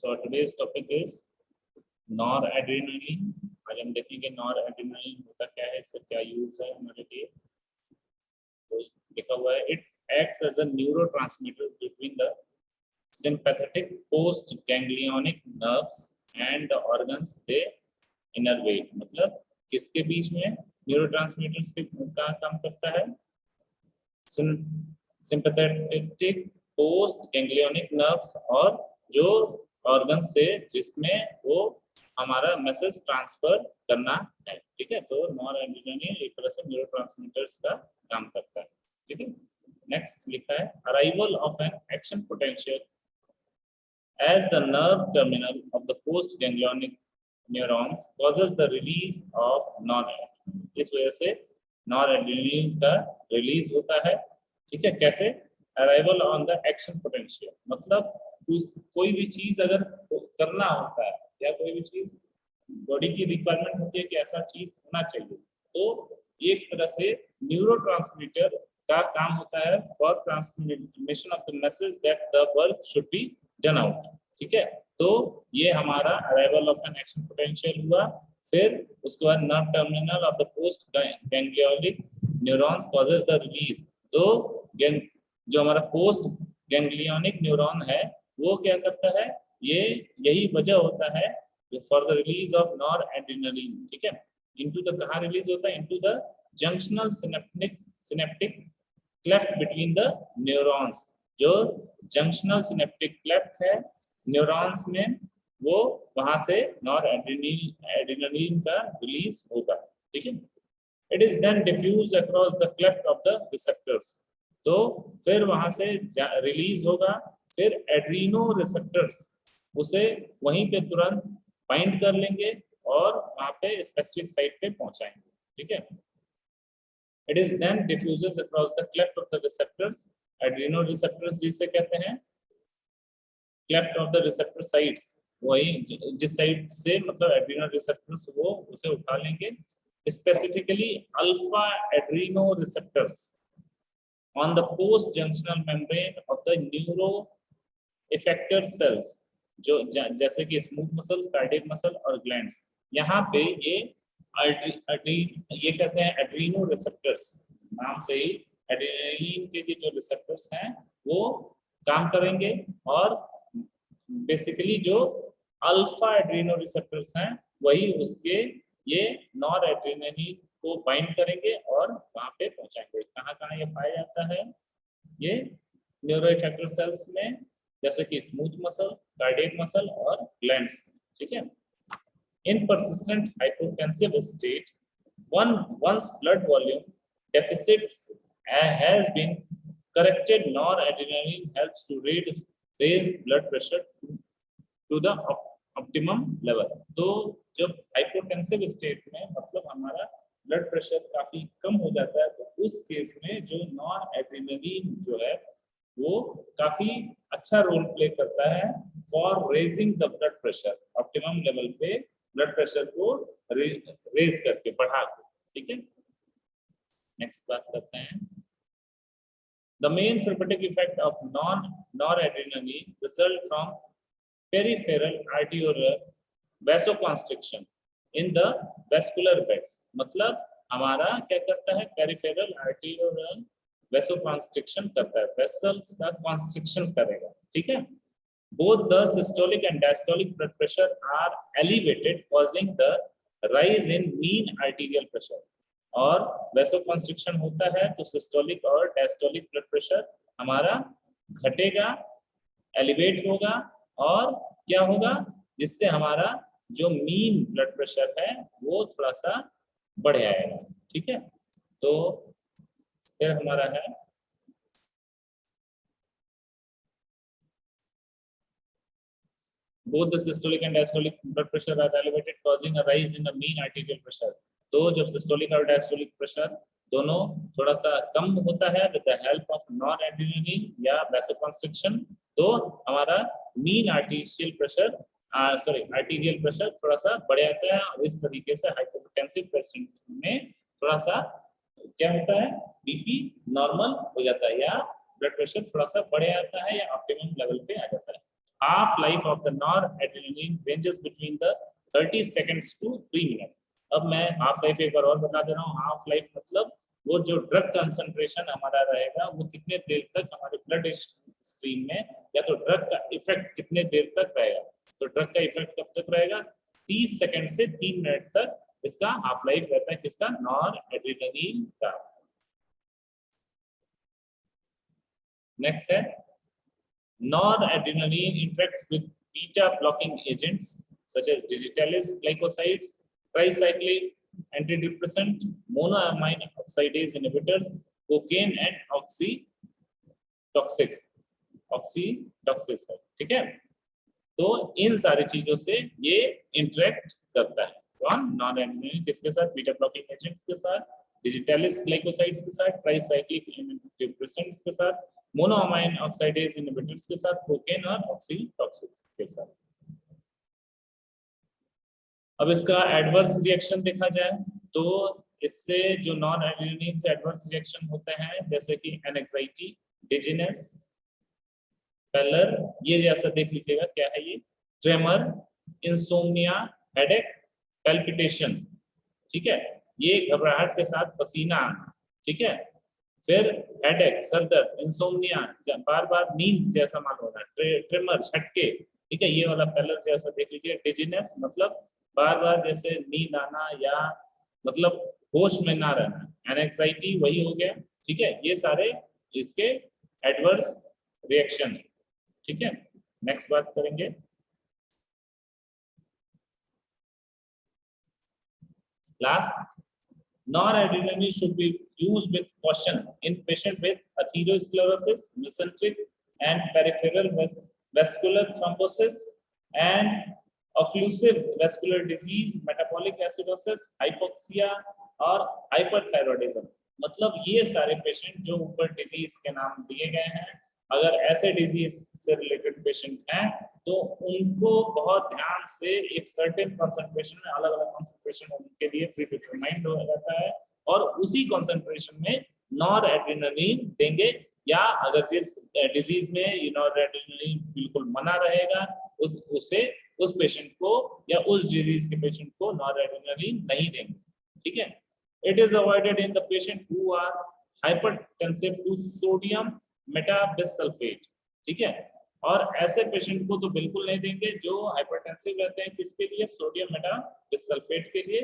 So today's topic is noradrenaline. आज हम देखेंगे नॉरएड्रेनालिन होता क्या है, इसका क्या यूज है हमारे लिए। तो लिखा हुआ है it acts as a neurotransmitter between the sympathetic post ganglionic nerves and the organs they innervate. मतलब किसके बीच में न्यूरोट्रांसमीटर्स का काम करता है? सिंपैथेटिक पोस्ट गैंग्लियोनिक नर्व्स और जो ऑर्गन से जिसमें वो हमारा मैसेज ट्रांसफर करना है। ठीक है, तो नॉरएड्रेनालिन एक तरह से न्यूरोट्रांसमीटर्स का काम करता है। ठीक है, नेक्स्ट लिखा है arrival of an action potential as the nerve terminal of the post ganglionic neurons causes the release of noradrenaline. इस वजह से नॉरएड्रेनालिन का रिलीज होता है। ठीक है, कैसे? Arrival on the action potential, मतलब कोई भी चीज अगर करना होता है या कोई भी चीज बॉडी की रिक्वायरमेंट होती है कि ऐसा चीज होना चाहिए, तो एक तरह से न्यूरोट्रांसमीटर का काम होता है for transmission of the message that the work should be done out. ठीक है, तो ये हमारा arrival of an action potential हुआ। फिर उसके बाद nerve terminal of the post ganglionic neurons causes the release. तो जो हमारा पोस्ट गैंग्लियोनिक न्यूरॉन है वो क्या करता है, ये यही वजह होता है for the release of noradrenaline. ठीक है, इनटू द कहाँ रिलीज होता है? Into the junctional synaptic cleft between the neurons. जो जंक्शनल सिनेप्टिक क्लेफ्ट है न्यूरॉन्स में, वो वहां से नॉरएड्रेनालिन का रिलीज होगा। ठीक है, it is then diffuse across the cleft of the receptors. तो फिर वहां से रिलीज होगा, फिर एड्रीनो रिसेप्टर्स उसे वहीं पे तुरंत बाइंड कर लेंगे और वहां पे स्पेसिफिक साइट पे पहुंचाएंगे। ठीक है, it is then diffuses across the cleft of the receptors. Adreno receptors जिसे कहते हैं cleft of the receptor sites, वही जिस साइड से मतलब एड्रीनो रिसेप्टर्स वो उसे उठा लेंगे। Specifically alpha Adreno receptors on the post junctional membrane of the neuro effector cells, जो जैसे कि स्मूथ मसल, कार्डियक मसल और ग्लैंड्स, यहाँ पे ये ये कहते हैं एड्रीनो रिसेप्टर्स। नाम से ही एड्रेनालिन के जो रिसेप्टर्स हैं वो काम करेंगे और बेसिकली जो अल्फा एड्रीनो रिसेप्टर्स हैं वही उसके ये नॉरएड्रेनालिन को बाइंड करेंगे और वहां पे पहुंचाएंगे। कहाँ कहाँ ये पाया जाता है? ये न्यूरो इफेक्टर सेल्स में, जैसे कि स्मूथ मसल, कार्डियक मसल और ग्लैंड्स। ठीक है, in persistent hypotensive state once blood volume deficit has been corrected, noradrenaline helps to raise blood pressure to the optimum level। तो जब हाइपोटेंसिव स्टेट में मतलब हमारा ब्लड प्रेशर काफी कम हो जाता है, तो उस केस में जो नॉरएड्रेनालिन जो है वो काफी अच्छा रोल प्ले करता है for raising the blood pressure optimum level पे, ब्लड प्रेशर को रेज करके बढ़ा के। ठीक है, नेक्स्ट बात करते हैं the main therapeutic effect of noradrenaline result from peripheral arteriolar vasoconstriction in the vascular beds. मतलब हमारा क्या करता है, पेरिफेरल आर्टियोलर वैसोकंस्ट्रिक्शन करता है, वेसल्स का कंस्ट्रिक्शन करेगा। ठीक है, both the systolic and diastolic blood pressure are elevated causing the rise in mean arterial pressure. और वैसोकंस्ट्रिक्शन होता है तो सिस्टोलिक और डायस्टोलिक ब्लड प्रेशर हमारा घटेगा, एलिवेट होगा और क्या होगा, जिससे हमारा जो मीन ब्लड प्रेशर है वो थोड़ा सा बढ़ जाएगा। ठीक है, तो फिर हमारा है both the systolic and diastolic blood pressure are elevated causing a rise in the mean arterial pressure। तो जब सिस्टोलिक और डायस्टोलिक प्रेशर दोनों थोड़ा सा कम होता है with the help of noradrenaline या वैसोकंस्ट्रिक्शन, तो हमारा मीन आर्टिशियल प्रेशर आर्टीरियल प्रेशर थोड़ा सा बढ़ जाता है। और इस तरीके से हाइपोटेंसिव पेशेंट में थोड़ा सा क्या होता है, बीपी नॉर्मल हो जाता है या ब्लड प्रेशर थोड़ा सा बढ़ जाता है या ऑप्टिमम लेवल पे आ जाता है। half life of the noradrenaline ranges between the 30 seconds to 3 minutes. अब मैं हाफ लाइफ एक बार और बता दे रहा हूँ. हाफ लाइफ मतलब वो जो ड्रग कंसंट्रेशन हमारा रहेगा वो कितने देर तक हमारे ब्लड स्ट्रीम में, या तो ड्रग का इफेक्ट कितने देर तक रहेगा. तो ड्रग का इफेक्ट कब तक रहेगा? 30 सेकंड से 3 मिनट तक इसका हाफ लाइफ रहता है. किसका? नॉरएड्रेनालिन का. नेक्स्ट है noradrenaline interacts with beta blocking agents such as digitalis glycosides, tricyclic antidepressant, monoamine oxidase inhibitors, cocaine and oxytocins. ठीक है. तो इन सारी चीजों से ये इंटरेक्ट करता है. कौन? नॉरएड्रेनालिन किसके साथ? बीटा ब्लॉकिंग एजेंट्स के साथ, डिजिटालिस ग्लाइकोसाइड्स के साथ, ट्राइसाइक्लिक एंटीडिप्रेसेंट्स के साथ, मोनोअमाइन ऑक्साइडेज इनहिबिटर्स के साथ, कोकेन और ऑक्सीटॉक्सिन्स के साथ. अब इसका एडवर्स रिएक्शन देखा जाए तो इससे जो नॉरएड्रेनालिन से एडवर्स रिएक्शन होते हैं जैसे कि एंजाइटी, डिजीनेस, पैलर, ये जैसा देख लीजिएगा क्या है ये, ट्रेमर, इंसोम्निया, हेडेक, पैल्पिटेशन. ठीक है, ये घबराहट के साथ पसीना. ठीक है, फिर हेडेक, सरदर्द, इंसोम्निया, बार बार नींद जैसा मालूम होना, ट्रेमर, झटके. ठीक है, ये वाला पैलर जैसा देख लीजिए. डिजीनेस मतलब बार बार जैसे नींद आना या मतलब होश में ना रहना. एंजाइटी वही हो गया. ठीक है, ये सारे इसके एडवर्स रिएक्शन है. ठीक है, नेक्स्ट बात करेंगे. Last, noradrenaline should be used with caution in patient with atherosclerosis, mesenteric and peripheral vascular thrombosis and occlusive vascular disease, metabolic acidosis, hypoxia और hyperthyroidism. मतलब ये सारे पेशेंट जो ऊपर डिजीज के नाम दिए गए हैं, अगर ऐसे डिजीज से रिलेटेड पेशेंट हैं तो उनको बहुत ध्यान से एक सर्टेन कंसंट्रेशन में, अलग अलग कंसंट्रेशन उनके लिए प्रीडिटरमाइंड हो जाता है और उसी कंसंट्रेशन में नॉरएड्रेनालिन देंगे. या अगर जिस डिजीज में नॉरएड्रेनालिन बिल्कुल मना रहेगा उस पेशेंट को या उस डिजीज के पेशेंट को नॉरएड्रेनालिन नहीं देंगे. ठीक है. It is avoided in the patient who are hypertensive to sodium metabisulphate. ठीक है, और ऐसे पेशेंट को तो बिल्कुल नहीं देंगे जो हाइपरटेंसिव रहते हैं. किसके लिए? सोडियम मेटाबिसल्फेट के लिए,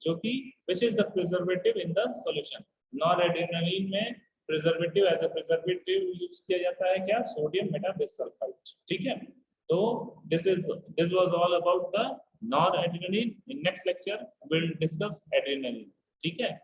जो कि which is the preservative in the solution. Noradrenaline में preservative as a preservative use किया जाता है क्या? Sodium metabisulphide. ठीक है, तो this was all about the noradrenaline. In next lecture will discuss adrenaline. ठीक है.